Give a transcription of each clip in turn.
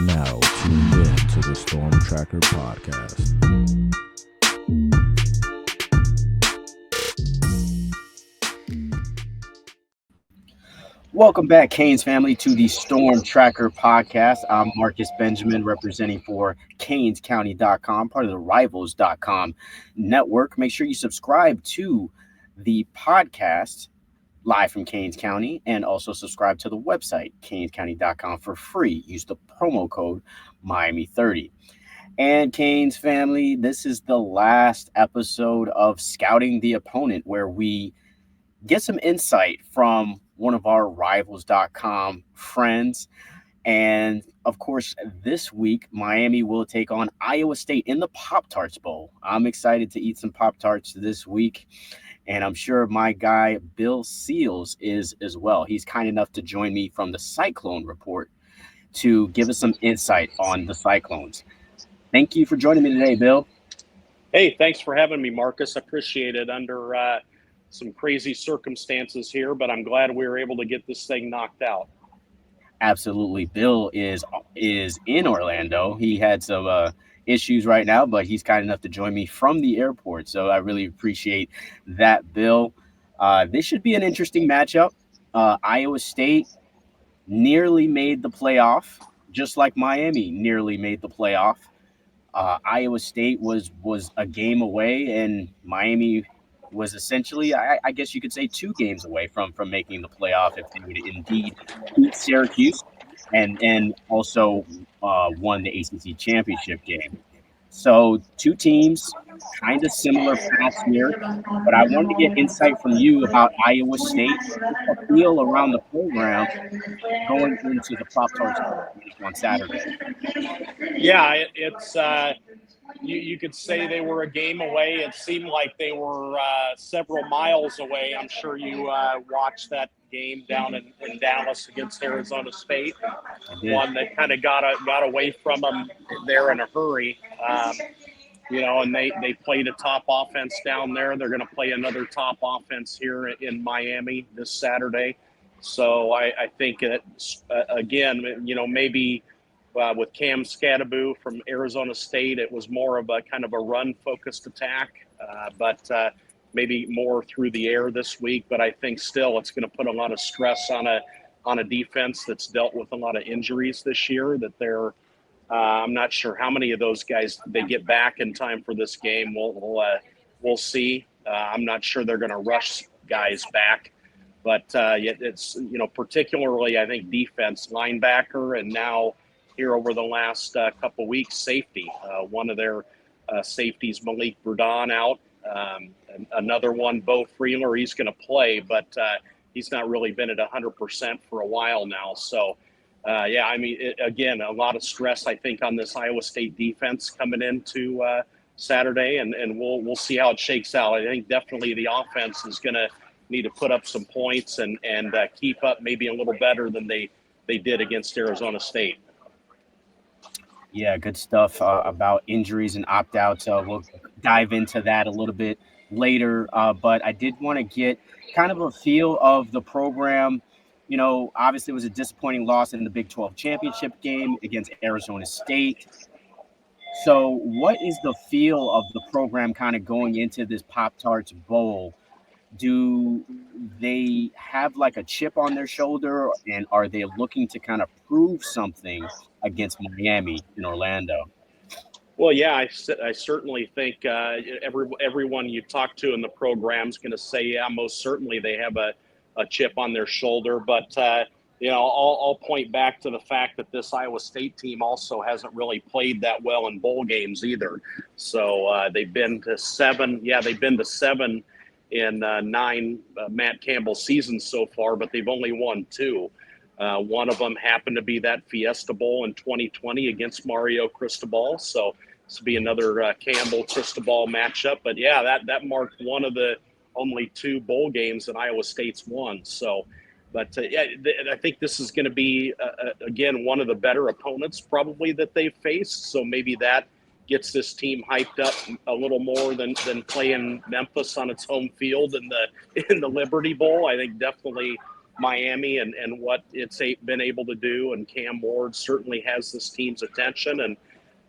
now tuned in to the Storm Tracker podcast. Welcome back, Canes family, to the Storm Tracker podcast. I'm Marcus Benjamin, representing for CanesCounty.com, part of the Rivals.com network. Make sure you subscribe to the podcast live from Canes County, and also subscribe to the website, CanesCounty.com, for free. Use the promo code Miami30. And Canes family, this is the last episode of Scouting the Opponent, where we get some insight from one of our Rivals.com friends. And of course, this week, Miami will take on Iowa State in the Pop-Tarts Bowl. I'm excited to eat some Pop-Tarts this week, and I'm sure my guy Bill Seals is as well. He's kind enough to join me from the Cyclone report to give us some insight on the Cyclones. Thank you for joining me today, Bill. Hey, thanks for having me, Marcus. I appreciate it under some crazy circumstances here, but I'm glad we were able to get this thing knocked out. Absolutely. Bill is in Orlando. He had some issues right now, but he's kind enough to join me from the airport. So I really appreciate that, Bill. This should be an interesting matchup. Iowa State nearly made the playoff, just like Miami nearly made the playoff. Iowa State was a game away, and Miami was essentially, I guess you could say, 2 games away from making the playoff if they would indeed beat Syracuse and also won the ACC championship game. So 2 teams, kind of similar paths here, but I wanted to get insight from you about Iowa State, a feel around the program going into the Pop-Tarts on Saturday. Yeah, it's you could say they were a game away. It seemed like they were several miles away. I'm sure you watched that game down in Dallas against Arizona State. One that kind of got away from them there in a hurry. And they played a top offense down there. They're going to play another top offense here in Miami this Saturday. So I think that, again, maybe with Cam Scadaboo from Arizona State, it was more of a kind of a run-focused attack, but maybe more through the air this week. But I think still it's going to put a lot of stress on a defense that's dealt with a lot of injuries this year. That they're I'm not sure how many of those guys they get back in time for this game. We'll see. I'm not sure they're going to rush guys back, but it's particularly I think defense, linebacker, and now here over the last couple weeks, safety. One of their safeties, Malik Bourdon, out. And another one, Bo Freeler, he's going to play, but he's not really been at 100% for a while now. So, again, a lot of stress, I think, on this Iowa State defense coming into Saturday, and we'll see how it shakes out. I think definitely the offense is going to need to put up some points and keep up maybe a little better than they did against Arizona State. Yeah, good stuff about injuries and opt-outs. We'll dive into that a little bit later, but I did want to get kind of a feel of the program. Obviously it was a disappointing loss in the Big 12 championship game against Arizona State. So what is the feel of the program kind of going into this Pop-Tarts Bowl? Do they have like a chip on their shoulder, and are they looking to kind of prove something against Miami in Orlando? Well, yeah, I certainly think everyone you talk to in the program is going to say, yeah, most certainly they have a chip on their shoulder. But, I'll point back to the fact that this Iowa State team also hasn't really played that well in bowl games either. So they've been to 7. Yeah, they've been to 7 in 9 Matt Campbell seasons so far, but they've only won 2. One of them happened to be that Fiesta Bowl in 2020 against Mario Cristobal. So this will be another Campbell Cristobal matchup. But yeah, that marked one of the only 2 bowl games that Iowa State's won. So, but I think this is going to be again one of the better opponents probably that they've faced. So maybe that gets this team hyped up a little more than playing Memphis on its home field in the Liberty Bowl. I think definitely Miami and what it's been able to do. And Cam Ward certainly has this team's attention, and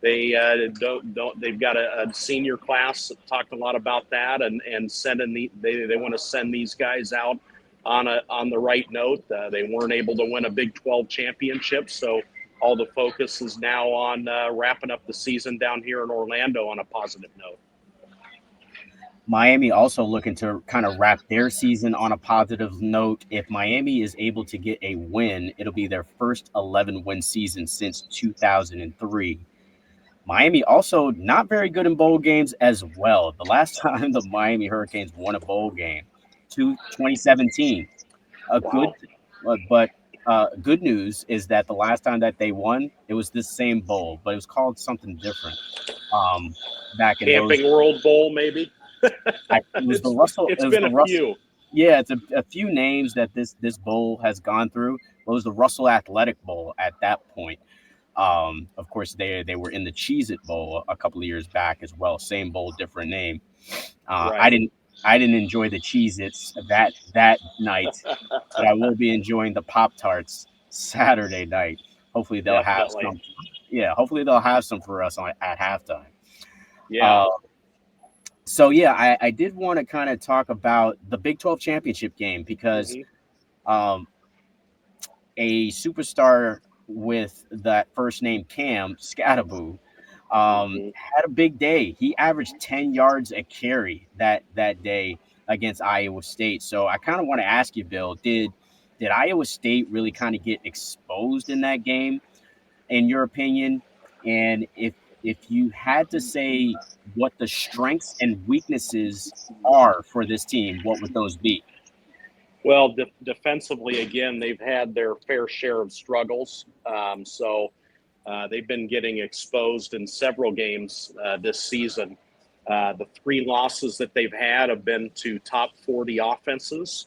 they don't. They've got a senior class that talked a lot about that, and sending they want to send these guys out on the right note. They weren't able to win a Big 12 championship, so all the focus is now on wrapping up the season down here in Orlando on a positive note. Miami also looking to kind of wrap their season on a positive note. If Miami is able to get a win, it'll be their first 11-win season since 2003. Miami also not very good in bowl games as well. The last time the Miami Hurricanes won a bowl game, 2017. Good news is that the last time that they won, it was this same bowl, but it was called something different. Back in Camping World Bowl, maybe. It was the Russell. It's been a few. Yeah, it's a few names that this bowl has gone through. It was the Russell Athletic Bowl at that point. Of course, they were in the Cheez-It Bowl a couple of years back as well. Same bowl, different name. Right. I didn't enjoy the Cheez-Its that night, but I will be enjoying the Pop-Tarts Saturday night. Hopefully they'll have some. Yeah, hopefully they'll have some for us at halftime. Yeah. So yeah, I did want to kind of talk about the Big 12 championship game because a superstar with that first name Cam Scattaboo had a big day. He averaged 10 yards a carry that day against Iowa State. So I kind of want to ask you, Bill, did Iowa State really kind of get exposed in that game, in your opinion? And if you had to say what the strengths and weaknesses are for this team, what would those be? Well, defensively, again, they've had their fair share of struggles. So they've been getting exposed in several games this season. The 3 losses that they've had have been to top 40 offenses.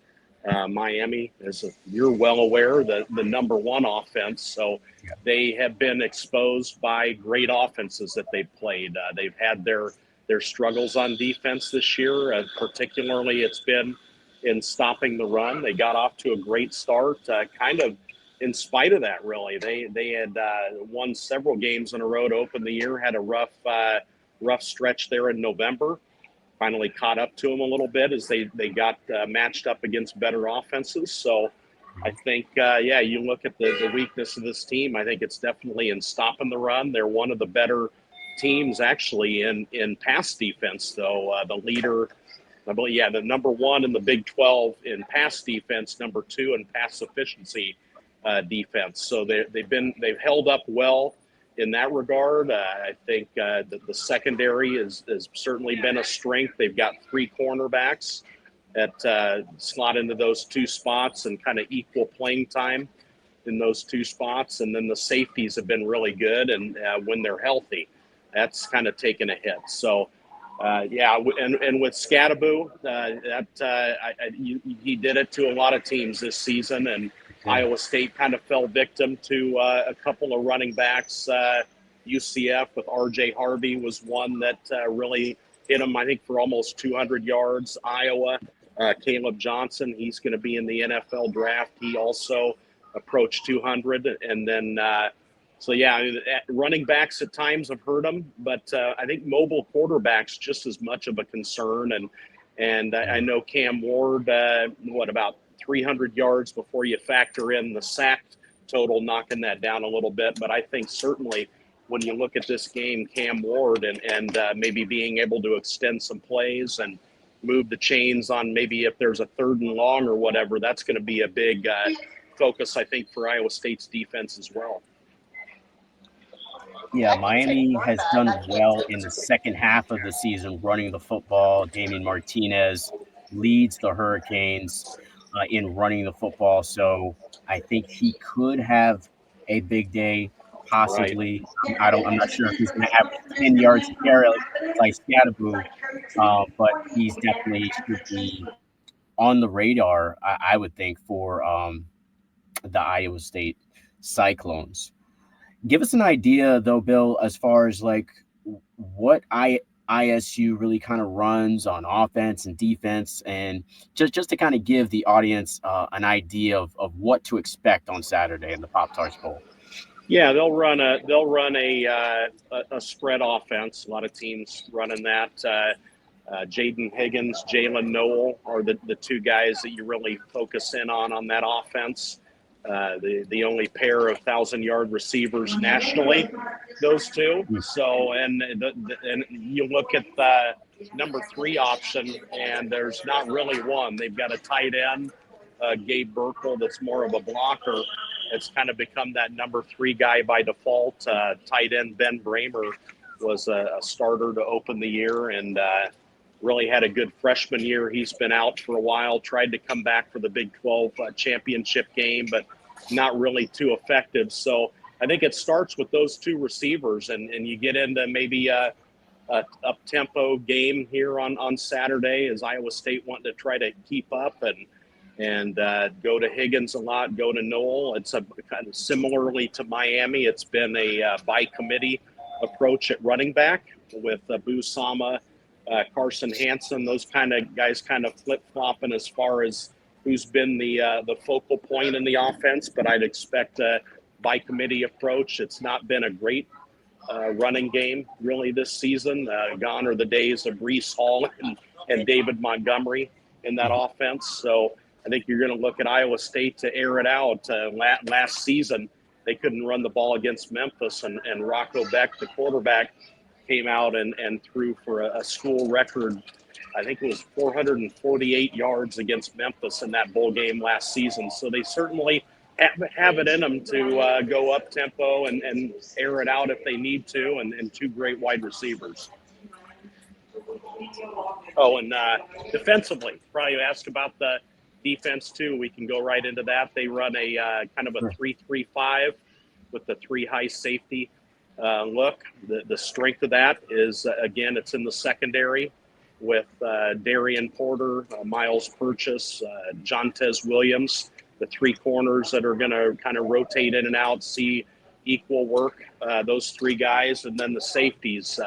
Miami, as you're well aware, the number 1 offense. So they have been exposed by great offenses that they've played. They've had their struggles on defense this year. Particularly, it's been in stopping the run. They got off to a great start, kind of in spite of that, really. They had won several games in a row to open the year, had a rough stretch there in November. Finally caught up to them a little bit as they got matched up against better offenses. So I think, you look at the weakness of this team, I think it's definitely in stopping the run. They're one of the better teams, actually, in pass defense, though. The leader, the number 1 in the Big 12 in pass defense, number 2 in pass efficiency defense. So they've held up well in that regard. I think the secondary has certainly been a strength. They've got 3 cornerbacks that slot into those 2 spots and kind of equal playing time in those 2 spots. And then the safeties have been really good, and when they're healthy, that's kind of taken a hit. So, and with Scattaboo, he did it to a lot of teams this season, and Iowa State kind of fell victim to a couple of running backs. UCF with R.J. Harvey was one that really hit him, I think, for almost 200 yards. Iowa, Caleb Johnson, he's going to be in the NFL draft. He also approached 200. And then, running backs at times have hurt him. But I think mobile quarterbacks just as much of a concern. And I know Cam Ward, about 300 yards before you factor in the sacked total, knocking that down a little bit. But I think certainly when you look at this game, Cam Ward and maybe being able to extend some plays and move the chains on maybe if there's a 3rd and long or whatever, that's going to be a big focus, I think, for Iowa State's defense as well. Yeah, Miami has done well in the second half of the season running the football. Damian Martinez leads the Hurricanes in running the football. So I think he could have a big day, possibly. Right. I'm not sure if he's going to have 10 yards to carry like Scattaboo, but he's definitely should be on the radar, I would think, for the Iowa State Cyclones. Give us an idea, though, Bill, as far as like what ISU really kind of runs on offense and defense, and just to kind of give the audience an idea of what to expect on Saturday in the Pop-Tarts Bowl. Yeah, they'll run a spread offense. A lot of teams running that. Jaden Higgins, Jalen Noel are the two guys that you really focus in on that offense. The only pair of 1,000-yard receivers nationally, those two. So, and you look at the number 3 option, and there's not really one. They've got a tight end, Gabe Burkle, that's more of a blocker. It's kind of become that number 3 guy by default. Tight end Ben Bramer was a starter to open the year, and really had a good freshman year. He's been out for a while, tried to come back for the Big 12 championship game, but not really too effective. So I think it starts with those 2 receivers, and you get into maybe a up-tempo game here on Saturday, as Iowa State wanting to try to keep up and go to Higgins a lot, go to Noel. It's a kind of similarly to Miami. It's been a by committee approach at running back with Boo Sama, Carson Hansen, those kind of guys kind of flip-flopping as far as who's been the focal point in the offense. But I'd expect a by committee approach. It's not been a great running game really this season. Gone are the days of Breece Hall and David Montgomery in that offense. So I think you're going to look at Iowa State to air it out. Last season, they couldn't run the ball against Memphis, and Rocco Becht, the quarterback, came out and threw for a school record. I think it was 448 yards against Memphis in that bowl game last season. So they certainly have it in them to go up tempo and air it out if they need to, and 2 great wide receivers. Oh, and defensively, probably asked about the defense too. We can go right into that. They run a kind of a 3-3-5 with the 3 high safety look. The strength of that is, again, it's in the secondary with Darian Porter, Miles Purchase, Jontez Williams, the 3 corners that are going to kind of rotate in and out, see equal work, those 3 guys. And then the safeties,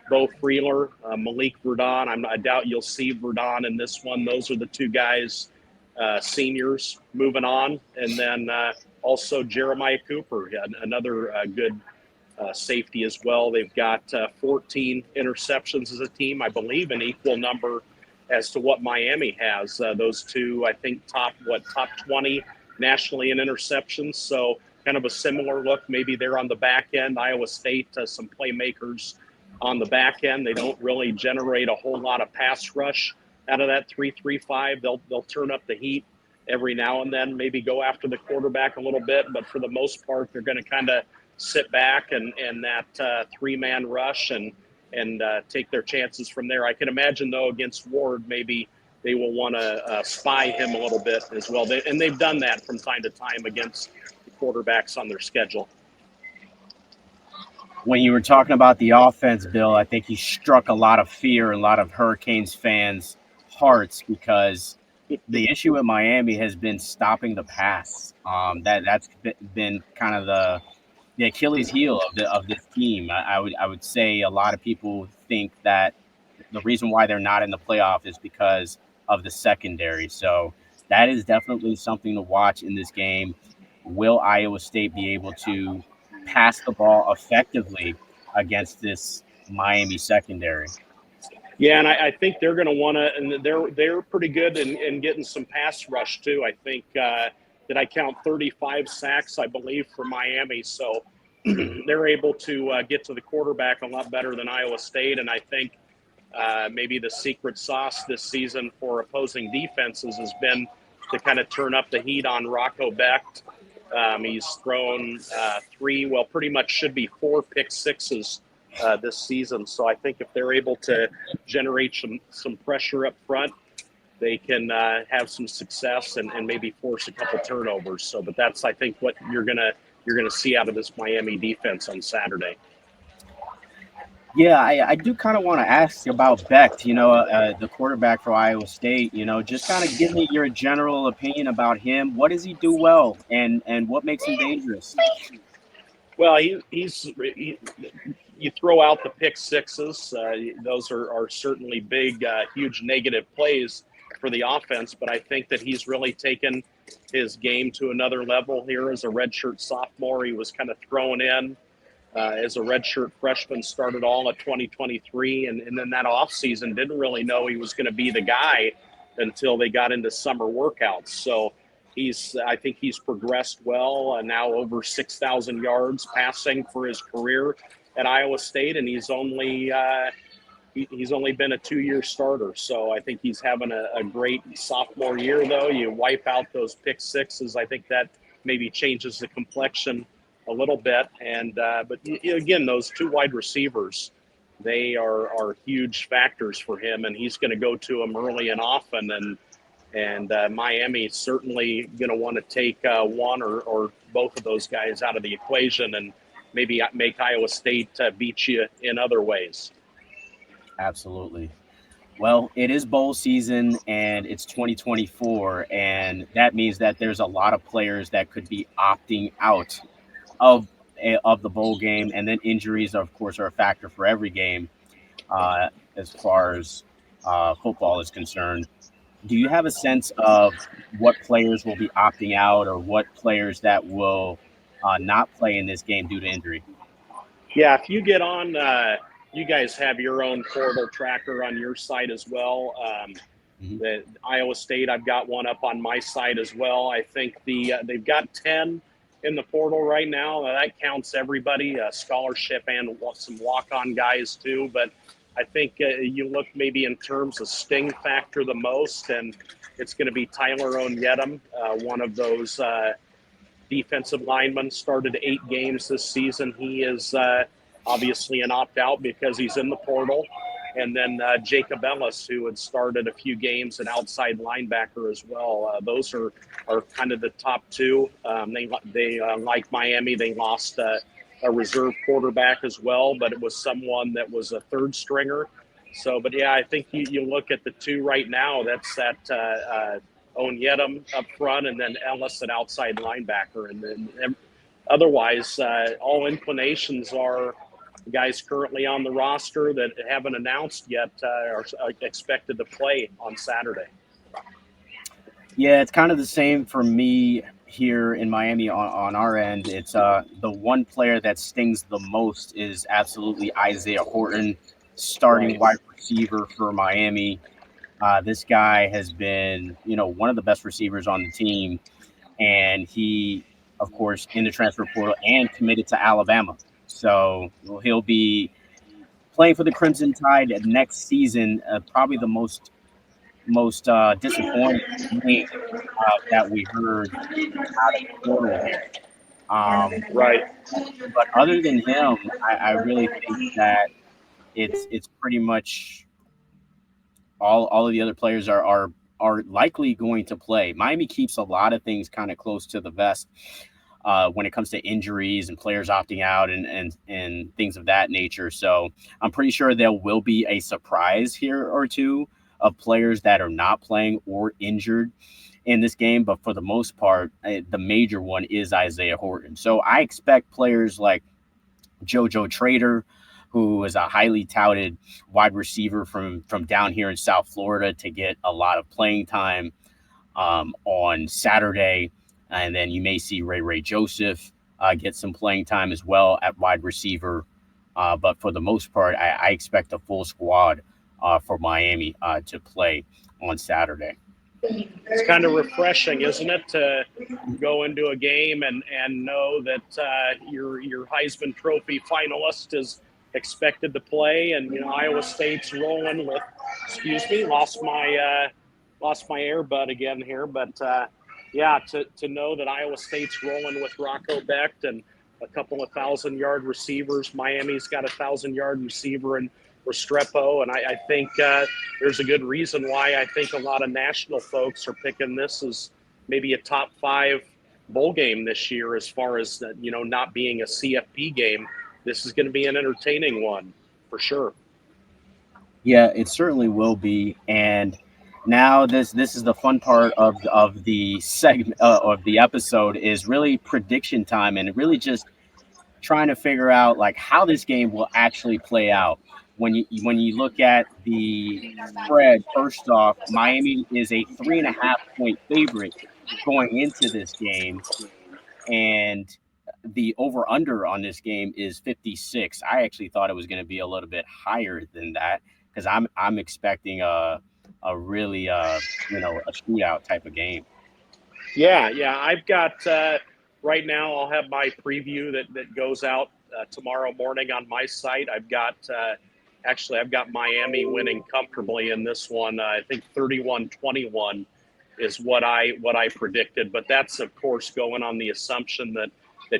Bo Freeler, Malik Verdon. I doubt you'll see Verdon in this one. Those are the 2 guys, seniors, moving on. And then also Jeremiah Cooper, another good safety as well. They've got 14 interceptions as a team, I believe, an equal number as to what Miami has. Those 2, I think, top 20 nationally in interceptions. So kind of a similar look. Maybe they're on the back end. Iowa State, some playmakers on the back end. They don't really generate a whole lot of pass rush out of that 3-3-5. They'll turn up the heat every now and then, maybe go after the quarterback a little bit, but for the most part, they're going to kind of sit back and that 3-man rush and take their chances from there. I can imagine, though, against Ward, maybe they will want to spy him a little bit as well. They've done that from time to time against the quarterbacks on their schedule. When you were talking about the offense, Bill, I think you struck a lot of fear in a lot of Hurricanes fans' hearts, because the issue with Miami has been stopping the pass. That's been kind of the Achilles heel of this team. I would say a lot of people think that the reason why they're not in the playoff is because of the secondary. So that is definitely something to watch in this game. Will Iowa State be able to pass the ball effectively against this Miami secondary? Yeah, and I think they're going to want to, and they're pretty good in getting some pass rush too. I think did I count 35 sacks, I believe, for Miami. So they're able to get to the quarterback a lot better than Iowa State. And I think maybe the secret sauce this season for opposing defenses has been to kind of turn up the heat on Rocco Becht. He's thrown pretty much should be 4 pick sixes this season. So I think if they're able to generate some pressure up front, they can have some success and maybe force a couple turnovers. So, but that's, I think, what you're gonna see out of this Miami defense on Saturday. Yeah, I do kind of want to ask about Becht, the quarterback for Iowa State. Just kind of give me your general opinion about him. What does he do well, and what makes him dangerous? Well, you throw out the pick sixes. Those are certainly big, huge negative plays for the offense, but I think that he's really taken his game to another level here as a redshirt sophomore. He was kind of thrown in as a redshirt freshman, started all at 2023, and then that offseason didn't really know he was going to be the guy until they got into summer workouts. So I think he's progressed well, now over 6,000 yards passing for his career at Iowa State, and he's only been a 2-year starter. So I think he's having a great sophomore year, though. You wipe out those pick sixes, I think that maybe changes the complexion a little bit. And but again, those two wide receivers, they are huge factors for him, and he's going to go to them early and often. And Miami's certainly going to want to take one or both of those guys out of the equation and maybe make Iowa State beat you in other ways. Absolutely. Well, it is bowl season and it's 2024, and that means that there's a lot of players that could be opting out of the bowl game, and then injuries, of course, are a factor for every game as far as football is concerned. Do you have a sense of what players will be opting out, or what players that will not play in this game due to injury? Yeah, if you get on, you guys have your own portal tracker on your site as well. The Iowa State, I've got one up on my site as well. I think they've got 10 in the portal right now. That counts everybody, scholarship and some walk-on guys too. But I think you look maybe in terms of sting factor the most, and it's going to be Tyler Onyedem, one of those defensive linemen, started 8 games this season. He is obviously an opt-out because he's in the portal. And then Jacob Ellis, who had started a few games, an outside linebacker as well. Those are kind of the top two. They like Miami, they lost a reserve quarterback as well, but it was someone that was a third stringer. So, but yeah, I think you look at the two right now. That's that Onyedem up front, and then Ellis at outside linebacker, and then otherwise, all inclinations are guys currently on the roster that haven't announced yet are expected to play on Saturday. Yeah, it's kind of the same for me here in Miami on our end. It's the one player that stings the most is absolutely Isaiah Horton, starting wide receiver for Miami. This guy has been, one of the best receivers on the team, and he, of course, in the transfer portal and committed to Alabama. So he'll be playing for the Crimson Tide next season. Probably the most disappointing name that we heard out of the portal. Right. But other than him, I really think that it's pretty much all of the other players are likely going to play. Miami keeps a lot of things kind of close to the vest when it comes to injuries and players opting out and things of that nature. So I'm pretty sure there will be a surprise here or two of players that are not playing or injured in this game. But for the most part, the major one is Isaiah Horton. So I expect players like JoJo Trader, who is a highly touted wide receiver from down here in South Florida, to get a lot of playing time on Saturday. And then you may see Ray Joseph get some playing time as well at wide receiver. But for the most part, I expect a full squad for Miami to play on Saturday. It's kind of refreshing, isn't it, to go into a game and know that your Heisman Trophy finalist is expected to play, and Iowa State's rolling with. Lost my earbud again here, but to know that Iowa State's rolling with Rocco Becht and a couple of 1,000-yard receivers. Miami's got a 1,000-yard receiver in Restrepo, and I think there's a good reason why I think a lot of national folks are picking this as maybe a top 5 bowl game this year, as far as not being a CFP game. This is going to be an entertaining one for sure. Yeah, it certainly will be. And now this is the fun part of the segment of the episode, is really prediction time, and really just trying to figure out like how this game will actually play out. When you look at the spread, first off, Miami is a 3.5 point favorite going into this game, and the over under on this game is 56. I actually thought it was going to be a little bit higher than that because I'm expecting a really a shootout type of game. Yeah. I've got right now. I'll have my preview that goes out tomorrow morning on my site. I've got Miami winning comfortably in this one. I think 31-21 is what I predicted. But that's of course going on the assumption that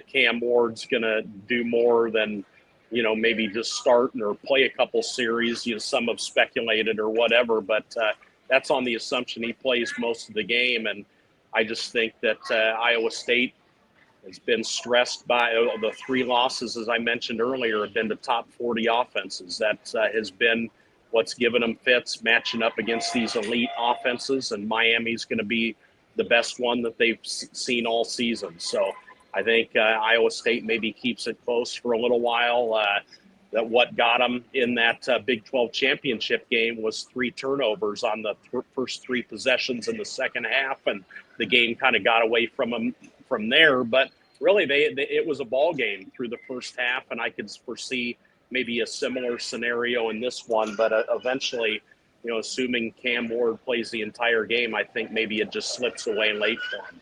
Cam Ward's going to do more than maybe just start or play a couple series. Some have speculated or whatever, but that's on the assumption he plays most of the game. And I just think that Iowa State has been stressed by the three losses, as I mentioned earlier, have been the top 40 offenses. That has been what's given them fits matching up against these elite offenses, and Miami's going to be the best one that they've seen all season. So I think Iowa State maybe keeps it close for a little while. That what got them in that Big 12 championship game was 3 turnovers on the first 3 possessions in the second half, and the game kind of got away from them from there. But really, it was a ball game through the first half, and I could foresee maybe a similar scenario in this one. But eventually, assuming Cam Ward plays the entire game, I think maybe it just slips away late for him.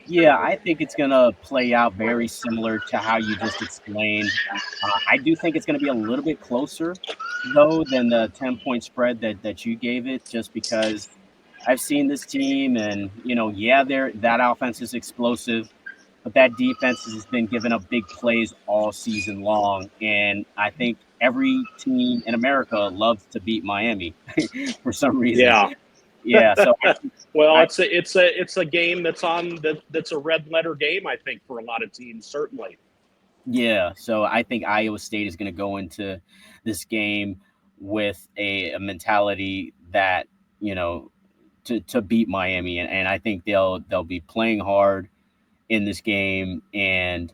Yeah, I think it's going to play out very similar to how you just explained. I do think it's going to be a little bit closer, though, than the 10-point spread that you gave it, just because I've seen this team, and, that offense is explosive, but that defense has been giving up big plays all season long. And I think every team in America loves to beat Miami for some reason. Yeah. Yeah, so well, it's a game that's a red letter game, I think, for a lot of teams, certainly. Yeah, so I think Iowa State is going to go into this game with a mentality that to beat Miami, and I think they'll be playing hard in this game, and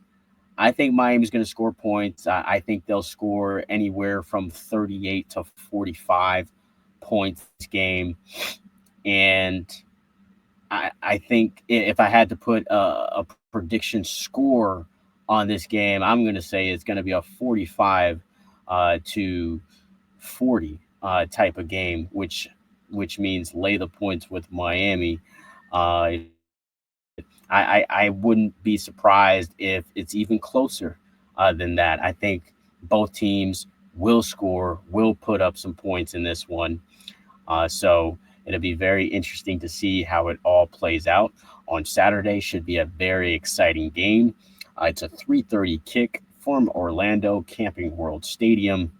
I think Miami's going to score points. I think they'll score anywhere from 38 to 45 points this game. And I think if I had to put a prediction score on this game, I'm going to say it's going to be a 45 to 40 type of game, which means lay the points with Miami. I wouldn't be surprised if it's even closer than that. I think both teams will score, will put up some points in this one. So it'll be very interesting to see how it all plays out on Saturday. Should be a very exciting game. It's a 3:30 kick from Orlando Camping World Stadium.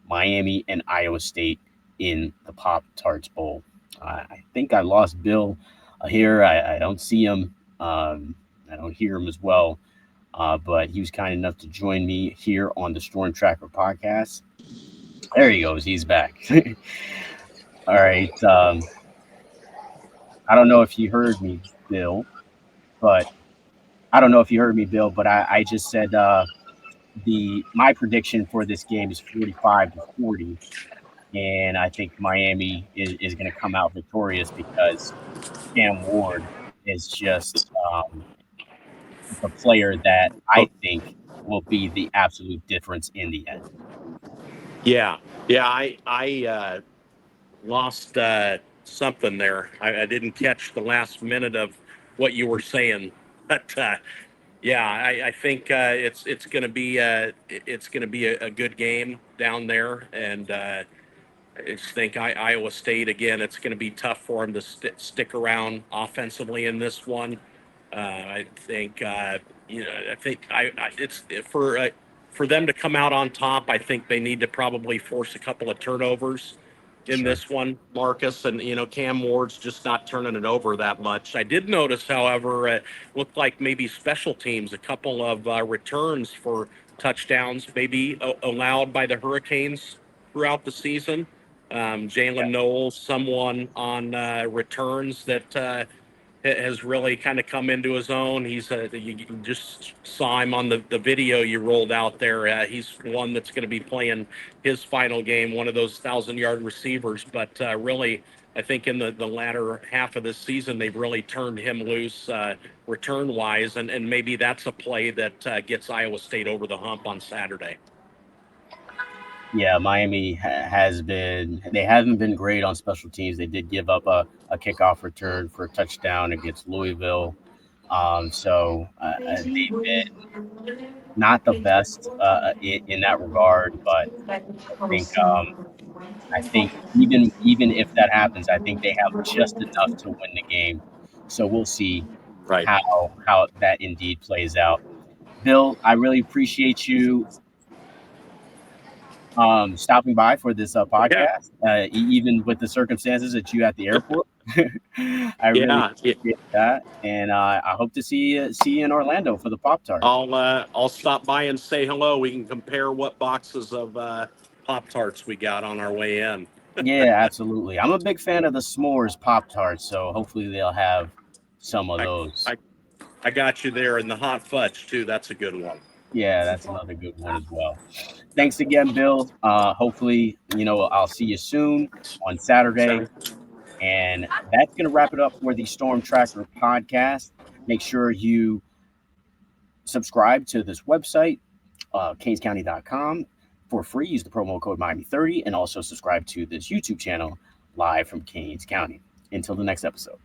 Miami and Iowa State in the Pop-Tarts Bowl. I think I lost Bill here. I don't see him. I don't hear him as well. But he was kind enough to join me here on the Storm Tracker podcast. There he goes. He's back. All right. I don't know if you heard me, Bill, but I just said my prediction for this game is 45 to 40, and I think Miami is going to come out victorious because Cam Ward is just the player that I think will be the absolute difference in the end. Yeah. I lost something there. I didn't catch the last minute of what you were saying, but I think it's going to be a good game down there, and I just think Iowa State again. It's going to be tough for them to stick around offensively in this one. I think it's for them to come out on top. I think they need to probably force a couple of turnovers in this one, Marcus, and Cam Ward's just not turning it over that much. I did notice, however, it looked like maybe special teams, a couple of returns for touchdowns, maybe allowed by the Hurricanes throughout the season. Jalen Knowles, someone on returns that has really kind of come into his own. He's you just saw him on the video you rolled out there. He's one that's going to be playing his final game, one of those 1,000-yard receivers. But really, I think in the latter half of this season, they've really turned him loose return-wise, and maybe that's a play that gets Iowa State over the hump on Saturday. Yeah, Miami has been, they haven't been great on special teams. They did give up a kickoff return for a touchdown against Louisville. So they've been not the best in that regard, but think I think even if that happens, I think they have just enough to win the game. So we'll see Right. how that indeed plays out. Bill, I really appreciate you stopping by for this podcast, even with the circumstances that you at the airport. I really appreciate that, and I hope to see you in Orlando for the Pop-Tarts. I'll stop by and say hello. We can compare what boxes of Pop-Tarts we got on our way in. Yeah, absolutely. I'm a big fan of the s'mores Pop-Tarts, so hopefully they'll have some of those. I got you there, and the hot fudge too. That's a good one. Yeah, that's another good one as well. Thanks again, Bill. Hopefully, I'll see you soon on Saturday. And that's going to wrap it up for the Storm Tracker podcast. Make sure you subscribe to this website, canescounty.com, for free. Use the promo code Miami30, and also subscribe to this YouTube channel live from Canes County. Until the next episode.